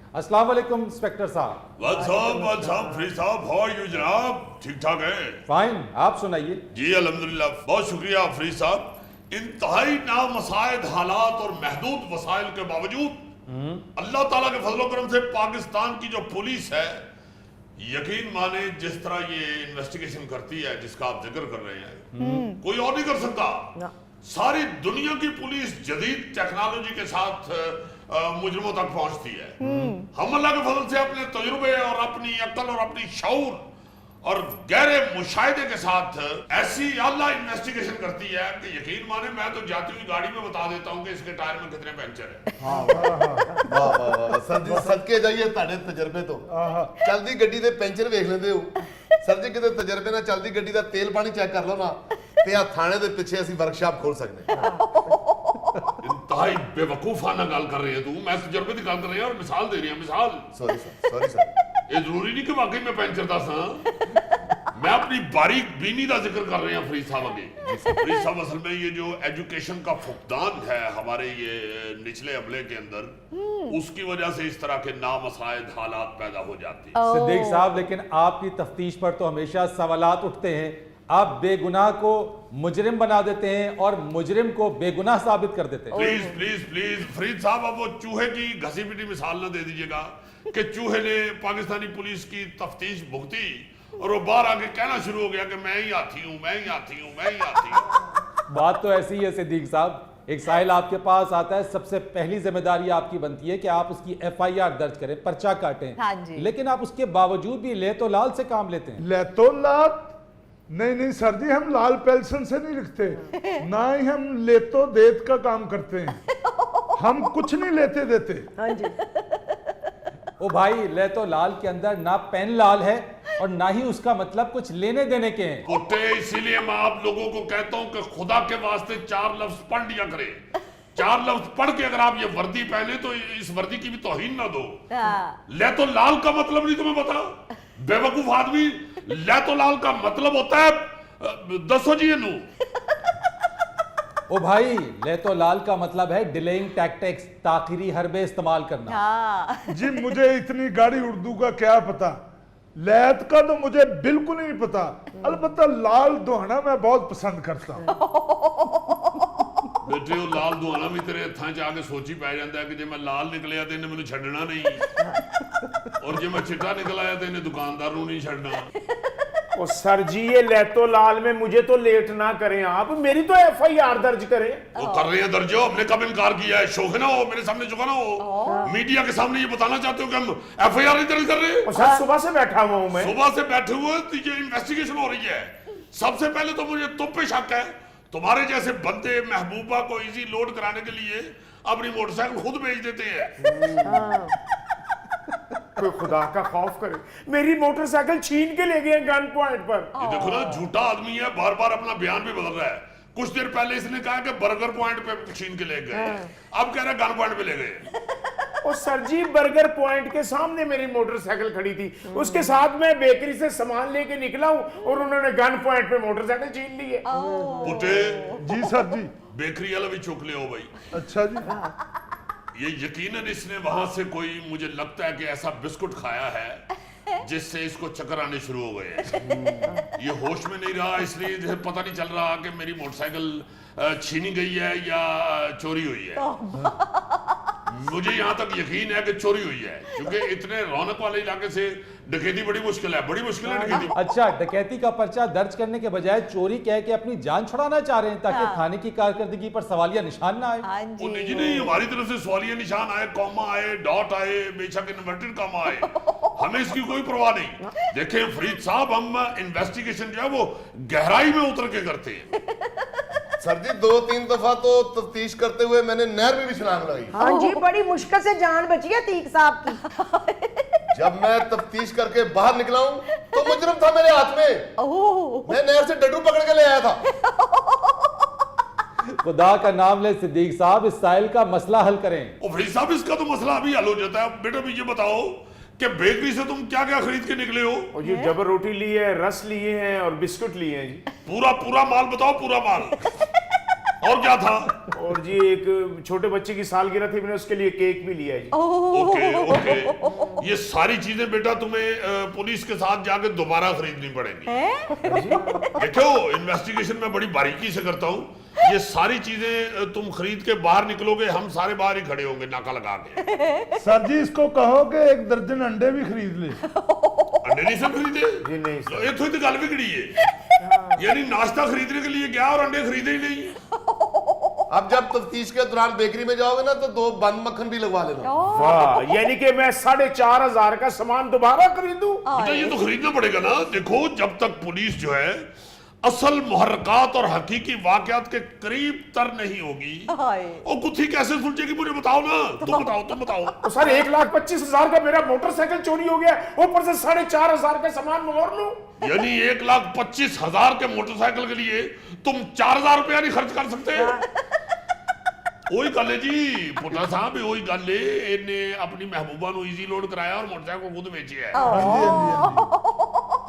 अस्सलाम वालेकुम इंस्पेक्टर साहब। व्हाट्सअप फ्री साहब, हाउ आर यू जनाब? ठीक ठाक है? फाइन, आप सुनाइए। जी अल्हम्दुलिल्लाह, बहुत शुक्रिया फ्री साहब। इंतहाई नामसायद हालात और महदूद वसाइल के बावजूद अल्लाह ताला के फजलो करम से पाकिस्तान की जो पुलिस है, यकीन माने जिस तरह ये इन्वेस्टिगेशन करती है जिसका आप जिक्र कर रहे हैं, कोई और नहीं कर सकता। सारी दुनिया की पुलिस जदीद टेक्नोलॉजी के साथ मुजरिमों तक पहुंचती है। हम अल्लाह के फजल से अपने तजुर्बे और अपनी अक्ल और अपनी शऊर और गहरे मुशाहिदे के साथ ऐसी आला इन्वेस्टिगेशन करती है कि यकीन माने मैं तो जाती हुई गाड़ी में बता देता हूँ कि इसके टायर में कितने पंचर है। सर जी सदके जाइए ਤੁਹਾਡੇ ਤਜਰਬੇ ਤੋਂ ਚਲਦੀ ਗੱਡੀ ਦੇ ਪੈਂਚਰ ਵੇਖ ਲੈਂਦੇ ਹੋ ਸਰ ਜੀ ਕਿਤੇ ਤਜਰਬੇ ਨਾਲ ਚਲਦੀ ਗੱਡੀ ਦਾ ਤੇਲ ਪਾਣੀ ਚੈੱਕ ਕਰ ਲਓ ਨਾ ਤੇ ਆ ਥਾਣੇ ਦੇ ਪਿੱਛੇ ਅਸੀਂ ਵਰਕਸ਼ਾਪ ਖੋਲ ਸਕਦੇ ਹਾਂ। इंतहाई बेवकूफाना गल कर रही है तू। मैं तजर्बे की गल कर रही है और मिसाल दे रही है। मिसाल सॉरी सर ये जरूरी नहीं कि वाकई में पेंचर दस हाँ। मैं अपनी बारीक बीनी का जिक्र कर रहे हैं फरीद साहब अगे। फरीद साहब असल में ये जो एजुकेशन का फुकदान है हमारे ये निचले अमले के अंदर, उसकी वजह से इस तरह के नामसायद हालात पैदा हो जाते हैं। सिद्दीक साहब, लेकिन आपकी तफ्तीश पर तो हमेशा सवालात उठते हैं। आप बेगुनाह को मुजरिम बना देते हैं और मुजरिम को बेगुनाह साबित कर देते हैं। प्लीज प्लीज प्लीज फरीद साहब, अब वो चूहे की घसी पिटी मिसाल ना दे दीजिएगा कि चूहे ने पाकिस्तानी पुलिस की तफ्तीश भुगती और वो बाहर आके कहना शुरू हो गया कि मैं ही हाथी हूँ, मैं ही हाथी हूँ, मैं ही हाथी हूँ। बात तो ऐसी ही है सिद्दीक साहब। एक साहिल आपके पास आता है, सबसे पहली जिम्मेदारी आपकी बनती है कि आप उसकी FIR दर्ज करें, पर्चा काटें। हाँ जी। लेकिन आप उसके बावजूद भी ले तो लाल से काम लेते हैं। ले तो लाल नहीं सर जी, हम लाल पेंसिल से नहीं लिखते, ना ही हम लेतो देत का काम करते हैं। हम कुछ नहीं लेते देते। हाँ जी। ओ भाई, ले तो लाल के अंदर ना पेन लाल है और ना ही उसका मतलब कुछ लेने देने के हैं। कुत्ते, इसीलिए मैं आप लोगों को कहता हूँ कि खुदा के वास्ते 4 लफ्ज पढ़ लिया करें। 4 लफ्ज पढ़ के अगर आप ये वर्दी पहने तो इस वर्दी की भी तौहीन ना दो। ले तो लाल का मतलब नहीं तुम्हें पता? बेवकूफ आदमी, ले तो लाल का मतलब होता है दसो जी नू। ओ भाई, ले तो लाल का मतलब है डिलेइंग टैक्टिक्स, ताखिरी हरबे इस्तेमाल करना। जी मुझे इतनी गाड़ी उर्दू का क्या पता, लैत का तो मुझे बिल्कुल ही नहीं पता। अलबत्ता लाल दुहाना मैं बहुत पसंद करता हूँ। बेटे वो लाल दुआना भी तेरे हथा च आके सोची पै जाता है कि जे मैं लाल निकलिया तो इन्हें मैंने छड़ना नहीं और जे मैं चिट्टा निकल आया तो इन्हें दुकानदार नूं नहीं छड़ना। ओ सर जी, ये लेतो लाल में मुझे तो लेट ना करें आप, मेरी तो FIR दर्ज करें। वो कर रहे हैं दर्ज हो, हमने कब इनकार किया है? शौक है ना हो मेरे सामने चुका ना हो, मीडिया के सामने ये बताना चाहते हो कि हम FIR नहीं दर्ज कर रहे? और सर सुबह से बैठा हुआ हूं मैं। सुबह से बैठे हुए तो ये इन्वेस्टिगेशन हो रही है। सबसे पहले तो मुझे तुम पे शक है, तुम्हारे जैसे बंदे महबूबा को इजी लोड कराने के लिए अपनी मोटरसाइकिल खुद बेच देते हैं। कोई खुदा का खौफ करे, मेरी मोटरसाइकिल छीन के ले गए गन पॉइंट पर। ये देखो ना, झूठा आदमी है, बार बार अपना बयान भी बदल रहा है। कुछ देर पहले इसने कहा कि बर्गर पॉइंट पे छीन के ले गए, अब कह रहा है गन पॉइंट पे ले गए। और सर जी, बर्गर पॉइंट के सामने मेरी मोटरसाइकिल खड़ी थी, उसके साथ मैं बेकरी से सामान लेके निकला हूँ और उन्होंने गन पॉइंट पे मोटरसाइकिल छीन ली है। पुटे, जी सर जी। बेकरी वाला भी चुक ले हो भाई। अच्छा जी। ये यकीनन इसने वहां से कोई, मुझे लगता है कि ऐसा बिस्कुट खाया है जिससे इसको चक्कर आने शुरू हो गए हैं। ये होश में नहीं रहा, इसलिए जैसे पता नहीं चल रहा कि मेरी मोटरसाइकिल छीनी गई है या चोरी हुई है। मुझे यहाँ तक यकीन है कि चोरी हुई है, क्योंकि इतने रौनक वाले इलाके से डकैती बड़ी मुश्किल है, बड़ी मुश्किल है डकैती। अच्छा, डकैती का पर्चा दर्ज करने के बजाय चोरी कह के अपनी जान छुड़ाना चाह रहे हैं ताकि थाने की कारकर्दगी पर सवालिया निशान ना आए। उन्हें जी नहीं, हमारी तरफ से सवालिया निशान आए, कॉमा आए, डॉट आए, बेशक इन्वर्टेड कॉमा आए, हमें इसकी कोई परवाह नहीं। देखें फरीद साहब, हम इन्वेस्टिगेशन जो है वो गहराई में उतर के करते हैं। सर जी 2-3 दफा तो तफ्तीश करते हुए मैंने नहर में भी छलांग लगाई। हाँ जी, बड़ी मुश्किल से जान बची है तीक साहब की। जब मैं तफ्तीश करके बाहर निकला हूँ तो मुजरिम था मेरे हाथ में। मैं नहर से डड्डू पकड़ के ले आया था। खुदा का नाम ले सिद्दीक साहब, इस साहिल का मसला हल करें। ओ भाई साहब, इसका तो मसला अभी हल हो जाता है। बेटा भी ये बताओ कि बेकरी से तुम क्या क्या खरीद के निकले हो? और ये जबर रोटी ली है, रस लिए हैं और बिस्कुट लिए हैं जी। पूरा माल बताओ, पूरा माल। और क्या था? और जी एक छोटे बच्चे की सालगिरह थी, मैंने उसके लिए केक भी लिया है जी। ओके ओके, ये सारी चीजें बेटा तुम्हें पुलिस के साथ जाके दोबारा खरीदनी पड़ेंगी। देखो इन्वेस्टिगेशन में बड़ी बारीकी से करता हूँ, ये सारी चीजें तुम खरीद के बाहर निकलोगे, हम सारे बाहर ही खड़े होंगे नाका लगा के। सर जी इसको कहो कि 1 दर्जन अंडे भी खरीद ले। अंडे नहीं सब खरीदे? जी नहीं सर। ये थोड़ी तो गल बिगड़ी है, यानी नाश्ता खरीदने के लिए गया और अंडे खरीदे ही नहीं। अब जब तफ्तीश के दौरान बेकरी में जाओगे ना तो 2 बंद मक्खन भी लगवा लेना। वाह, यानी कि मैं 4,500 का सामान दोबारा खरीदूं? बेटा ये तो खरीदना पड़ेगा ना। देखो जब तक पुलिस जो है असल मुहर्रकात और हकीकी वाकयात के करीब तर नहीं होगी, वो गुत्थी कैसे सुलझेगी? मुझे बताओ ना, तुम बताओ। तो सर 1,25,000 का मेरा मोटरसाइकिल चोरी हो गया, ऊपर से 4,500 का सामान मैं और लूं? यानी 1,25,000 के मोटरसाइकिल के लिए तुम 4,000 रुपया नहीं खर्च कर सकते? ओही गल है जी पुत्रा साहब, ओही गल है, इन्हें अपनी महबूबा को इजी लोड कराया और मोटरसाइकिल खुद बेची है।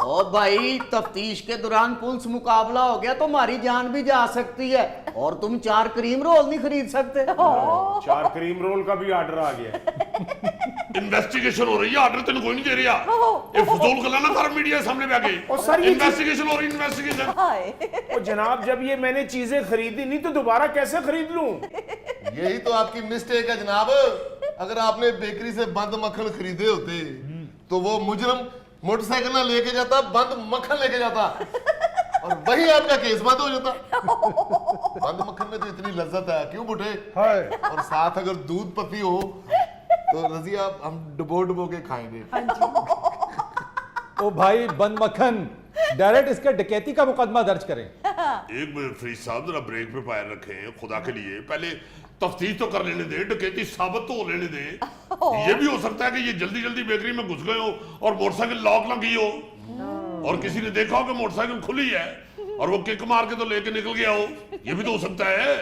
ओ भाई, तफ्तीश के दौरान पुलिस मुकाबला हो गया तो हमारी जान भी जा सकती है, और तुम 4 क्रीम रोल नहीं खरीद सकते। 4 क्रीम रोल का भी ऑर्डर आ गया। इन्वेस्टिगेशन हो रही है, ऑर्डर तेन कोई नहीं दे रहा। ये फजूल गल्ला ना कर मीडिया सामने बैठे। और सर ये इन्वेस्टिगेशन हो रही, इन्वेस्टिगेशन। ओ जनाब, जब ये मैंने चीजें खरीदी नहीं तो दोबारा कैसे खरीद लूं? यही तो आपकी मिस्टेक है जनाब। अगर आपने बेकरी से बंद मक्खन खरीदे होते तो वो मुजरम मोटरसाइकिल ना लेके जाता, बंद मक्खन लेके जाता, और वही आपका केस बंद हो जाता। बंद मक्खन में तो इतनी लज्जत है, क्यों बुढ़े? हाय और साथ अगर दूध पत्ती हो तो रजिया हम डुबो के खाएंगे। ओ भाई बंद मक्खन, डायरेक्ट इसका डकैती का मुकदमा दर्ज करें। एक मिनट फरीद साहब, जरा ब्रेक पे पैर रखें खुदा के लिए। पहले तफ्तीश तो कर लेने दे, डकैती साबित तो हो लेने दे। ये भी हो सकता है कि ये जल्दी जल्दी बेकरी में घुस गए हो और मोटरसाइकिल लॉक ना की हो, और किसी ने देखा हो कि मोटरसाइकिल खुली है और वो किक मार के तो लेके निकल गया हो। ये भी तो हो सकता है।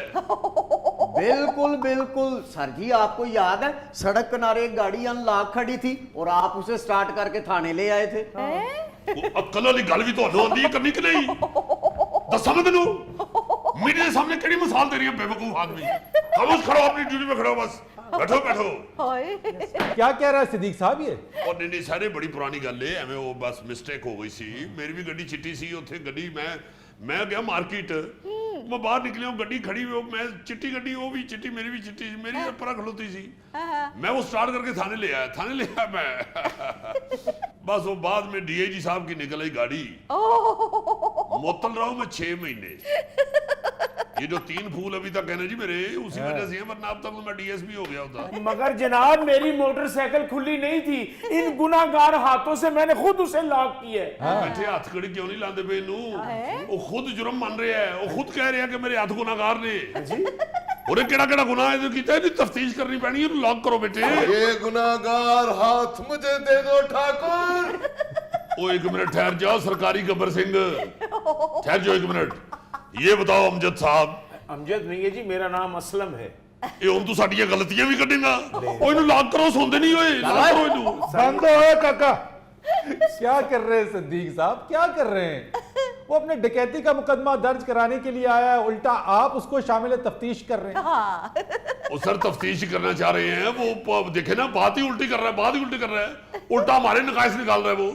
बिल्कुल बिल्कुल सर जी, आपको याद है सड़क किनारे एक गाड़ी अनलॉक खड़ी थी और आप उसे स्टार्ट करके थाने ले आए थे। अक्ल वाली गल भी तो आंदी करनी कि नहीं? दसा मैं तेनू मीडिया के सामने केड़ी मिसाल दे रही है बेवकूफ आदमी। खामोश खड़ो, अपनी ड्यूटी पे खड़ो, बस बैठो बैठो। क्या कह रहा है सिद्दीक साहब ये? और नहीं सारे बड़ी पुरानी गल है, एवं वो बस मिस्टेक हो गई सी। मेरी भी गड्डी चिट्टी सी, उत्थे गड्डी मैं गया मार्केट, मैं बाहर निकलिया, गड्डी खड़ी हुई, मैं चिट्टी गड्डी, वो भी चिट्टी, मेरी भी चिट्टी, मेरी पर खलोती सी। मैं वो स्टार्ट करके थाने ले आया मैं। बस वो बाद में डीआईजी साहब की निकल आई गाड़ी। मुअत्तल रहा हूं मैं 6 महीने। ये जो 3 फूल अभी तक है ना जी मेरे, उसी वजह से, वरना अब तक तो मैं डीएसपी हो गया होता। मगर जनाब मेरी मोटरसाइकिल खुली नहीं थी, इन गुनाहगार हाथों से मैंने खुद उसे लॉक किया है। बैठे हाथ कड़ी क्यों नहीं लाते पे इनू? वो खुद जुर्म मान रहे हैं, वो खुद कह रहे हैं कि मेरे हाथ गुनाहगार ने। और केड़ा गुनाह है जो कीता है, तफ्तीश करनी पैनी है, लॉक करो बेटे। ये गुनाहगार हाथ मुझे दे दो ठाकुर। ओ 1 मिनट ठहर जाओ सरकारी गब्बर सिंह, ठहर जाओ 1 मिनट। ये बताओ अमजद साहब। अमजद नहीं है जी, मेरा नाम असलम है। ये हुन तू साडियां गलतियां भी कढेगा। ओ इनू लॉक करो, सोंदे नहीं होए, लॉक करो इनू। बंद हो काका। क्या कर रहे हैं सिद्दीक साहब, क्या कर रहे हैं? वो अपने डकैती का मुकदमा दर्ज कराने के लिए आया है, उल्टा आप उसको शामिल तफ्तीश कर रहे हैं। वो सर तफ्तीश करना चाह रहे हैं, वो देखे ना बात ही उल्टी कर रहा है, बात ही उल्टी कर रहा है, उल्टा हमारे नकाइश निकाल रहा है वो।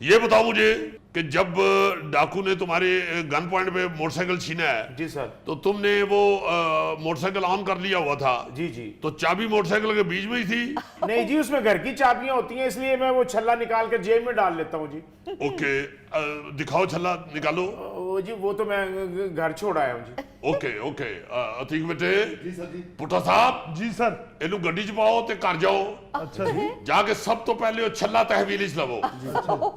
ये बताओ मुझे कि जब डाकू ने तुम्हारे गन पॉइंट पे मोटरसाइकिल छीना है जी सर, तो तुमने वो मोटरसाइकिल ऑन कर लिया हुआ था? जी जी। तो चाबी मोटरसाइकिल के बीच में ही थी? नहीं जी, उसमें घर की चाबियां होती हैं, इसलिए मैं वो छल्ला निकाल कर जेब में डाल लेता हूँ जी। ओके, दिखाओ छल्ला निकालो। वो जी वो तो मैं घर छोड़ आया हूँ जी। ओके ओके, अतीक बेटे। जी सर जी। पुट्टा साहब जी सर। इनू गड्डी च पाओ ते घर जाओ। अच्छा जी। जाके सब तो पहले वो छल्ला तहवील च लवो,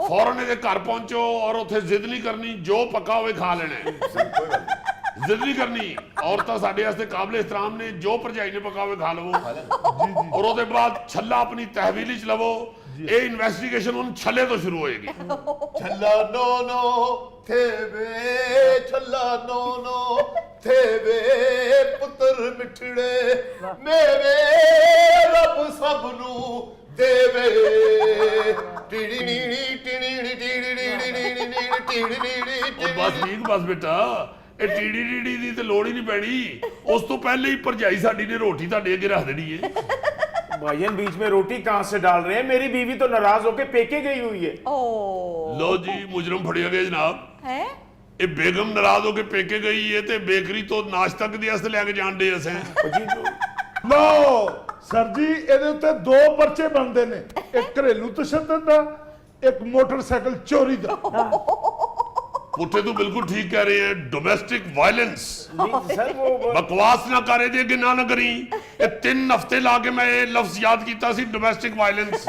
फौरन इहदे घर पहुंचो और उथे जिद नहीं करनी, जो पक्का होवे खा लेना। जिद नहीं करनी, औरतां साडे वास्ते काबिल एहतराम ने, जो भरजाई ने पक्का होवे खा लवो। और उसके बाद छल्ला अपनी तहवील च लवो। ये इन्वेस्टिगेशन उन छल्ले तो शुरू होएगी। छल्ला नो नो थे वे, छल्ला नो नो थे वे, पुत्र मिठड़े मेरे रब सबनू देवे। बस ठीक, बस बेटा ਇਹ ਟੀੜੀ ਟੀੜੀ ਦੀ ਤੇ ਲੋੜ ਹੀ ਨਹੀਂ ਪੈਣੀ, ਉਸ ਤੋਂ ਪਹਿਲੇ ਹੀ ਭਰਜਾਈ ਸਾਡੀ ਨੇ ਰੋਟੀ ਤੁਹਾਡੇ ਅੱਗੇ ਰੱਖ ਦੇਣੀ ਹੈ। भाईजान बीच में रोटी कहां से डाल रहे हैं? मेरी बीवी तो नाराज होके पेके गई हुई है। लो जी मुजरम फड़िया गया जनाब। है ਇਹ ਬੇਗਮ ਨਾਰਾਜ਼ ਹੋ ਕੇ ਪੇਕੇ ਗਈ ਹੈ ਤੇ ਬੇਕਰੀ ਤੋਂ ਨਾਸ਼ਤਾ ਕਿਦੇ ਵਾਸਤੇ ਲੈ ਕੇ ਜਾਣਦੇ ਅਸਾਂ। लो सर जी ਇਹਦੇ ਉੱਤੇ 2 ਪਰਚੇ ਬਣਦੇ ਨੇ, ਇੱਕ ਘਰੇਲੂ ਤਸ਼ੱਦਦ ਦਾ, ਇੱਕ ਮੋਟਰਸਾਈਕਲ ਚੋਰੀ ਦਾ। ਪੁੱਤੇ ਤੂੰ ਬਿਲਕੁਲ ਠੀਕ ਕਹਿ ਰਹੇ ਹੈ, ਡੋਮੈਸਟਿਕ ਵਾਇਲੈਂਸ। सर वो ਬਕਵਾਸ ਨਾ ਕਰ ਇਹਦੇ ਅੱਗੇ ਨਾ ਕਰੀ। ਇਹ 3 ਹਫ਼ਤੇ ਲਾ ਕੇ ਮੈਂ ਇਹ ਲਫ਼ਜ਼ ਯਾਦ ਕੀਤਾ ਸੀ, ਡੋਮੈਸਟਿਕ ਵਾਇਲੈਂਸ।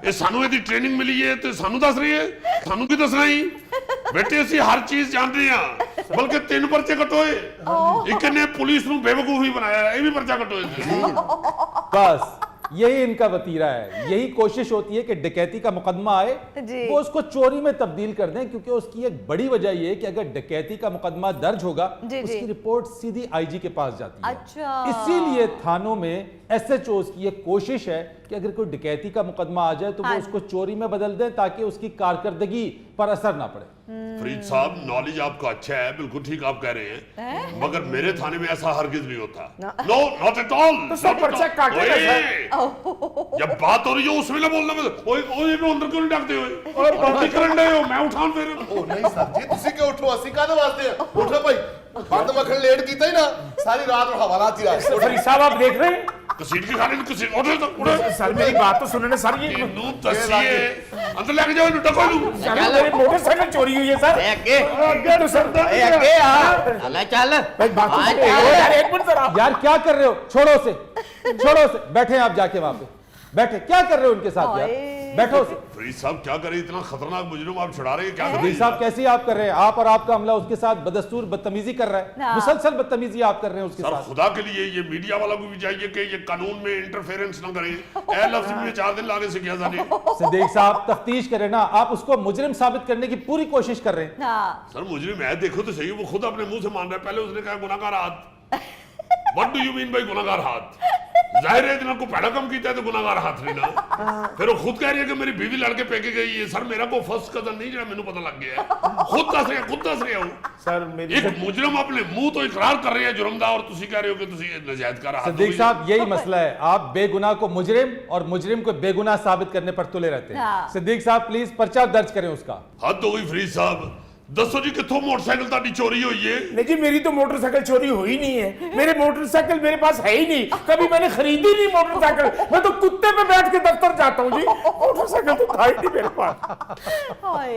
ਇਹ ਸਾਨੂੰ ਇਹਦੀ ਟ੍ਰੇਨਿੰਗ ਮਿਲੀ ਹੈ ਤੇ ਸਾਨੂੰ ਦੱਸ ਰਹੀ ਹੈ, ਸਾਨੂੰ ਕੀ ਦੱਸਣਾ ਹੀ? ਬੇਟੇ ਅਸੀਂ ਹਰ ਚੀਜ਼ ਜਾਣਦੇ ਆ, ਬਲਕਿ 3 ਪਰਚੇ ਕਟੋਏ। ਇੱਕ ਨੇ ਪੁਲਿਸ ਨੂੰ ਬੇਵਕੂਫ ਹੀ ਬਣਾਇਆ, ਇਹ ਵੀ ਪਰਚਾ ਕਟੋਏ। बस यही इनका वतीरा है, यही कोशिश होती है कि डकैती का मुकदमा आए जी। वो उसको चोरी में तब्दील कर दें, क्योंकि उसकी एक बड़ी वजह यह है कि अगर डकैती का मुकदमा दर्ज होगा जी, जी। उसकी रिपोर्ट सीधी आईजी के पास जाती है। अच्छा। इसीलिए थानों में एसएचओज की एक कोशिश है कि अगर कोई डकैती का मुकदमा आ जाए तो वो हाँ। उसको चोरी में बदल दें ताकि उसकी कारकर्दगी पर असर ना पड़े। फरीद साहब नॉलेज आपका अच्छा है, बिल्कुल ठीक आप कह रहे हैं, मगर मेरे थाने में ऐसा हरगिज नहीं होता। No not at all. तो सब पर्चा काटेगा सर। जब बात हो रही है उसमें ना बोलना मत। ओए ओए मैं अंदर क्यों नहीं डाकते हो? और बातें करन रहे हो, मैं उठान फिर। ਉਹ ਨਹੀਂ ਸਰ ਜੀ, ਤੁਸੀਂ ਕਿਉਂ ਉਠੋ? ਅਸੀਂ ਕਾਹਦੇ ਵਾਸਤੇ ਆ? ਉਠੋ ਭਾਈ, ਬੰਦ ਮੱਖਣ ਲੇਟ ਕੀਤਾ ਹੀ ਨਾ, ਸਾਰੀ ਰਾਤ ਨੂੰ ਹਵਾਲਾਤ ਹੀ ਆ। फरीद साहब आप देख रहे हैं? कसीट के खाने में कसीट उठो तो उठो। सर मेरी बात तो सुनने सर, ये इन्नू दसिए अंदर लेके जाओ, इन्नू टको इन्नू। मेरी मोटरसाइकिल चोरी हुई है सर। अगे आगे तो सर अगे आ चल चल भाई बात तो हाँ, सुनिए। चल। यार एक मिनट सर आप। यार क्या कर रहे हो? छोड़ो से, छोड़ो से, बैठे आप जाके वहां पे बैठे, क्या कर रहे हो उनके साथ यार? बैठो से। फरीद साहब क्या करें, इतना खतरनाक मुजरिम आप छुड़ा रहे हैं, क्या कर रहे फरीद हैं? साहब कैसी आप कर रहे हैं? आप और आपका अमला उसके साथ बदस्तूर बदतमीजी कर रहा है, हाँ। मुसलसल बदतमीजी आप कर रहे हैं उसके सर साथ। खुदा के लिए ये मीडिया वालों को भी चाहिए कि ये कानून में इंटरफेरेंस ना करें। ए लफ्ज में 4 दिन लागे से किया जाने। सिद्दीक साहब तफ्तीश करें ना, आप उसको मुजरिम साबित करने की पूरी कोशिश कर रहे हैं। हाँ सर मुजरिम है, देखो तो सही, वो खुद अपने मुंह से मान रहा है। पहले उसने कहा गुनाहगार हाथ। What do you mean by गुनाहगार हाथ? जाहिर है इतना को पहला कम किया है तो गुनाहगार हाथ लेना। फिर वो खुद कह रही है कि मेरी बीवी लड़के पेके गई है। सर मेरा को फर्स्ट कदम नहीं जरा, मैंने पता लग गया है। खुद दस रहे हो। सर मेरी एक मुजरिम अपने मुंह तो इकरार कर रहे हैं जुर्मदा, और तुसी कह रहे हो कि तुसी नजायज कर रहा। सिद्दीक साहब यही मसला है, आप बेगुनाह को मुजरिम और मुजरिम को बेगुनाह साबित करने पर तुले रहते हैं। हाँ। सिद्दीक साहब प्लीज पर्चा दर्ज करें उसका। हद हो गई फरीद साहब, दसो जी कितों मोटरसाइकिल ताड़ी चोरी हुई है? नहीं जी, मेरी तो मोटरसाइकिल चोरी हुई नहीं है। मेरे मोटरसाइकिल मेरे पास है ही नहीं, कभी मैंने खरीदी नहीं मोटरसाइकिल। मैं तो कुत्ते पे बैठ के दफ्तर जाता हूँ जी, मोटरसाइकिल तो था ही नहीं मेरे पास। हाय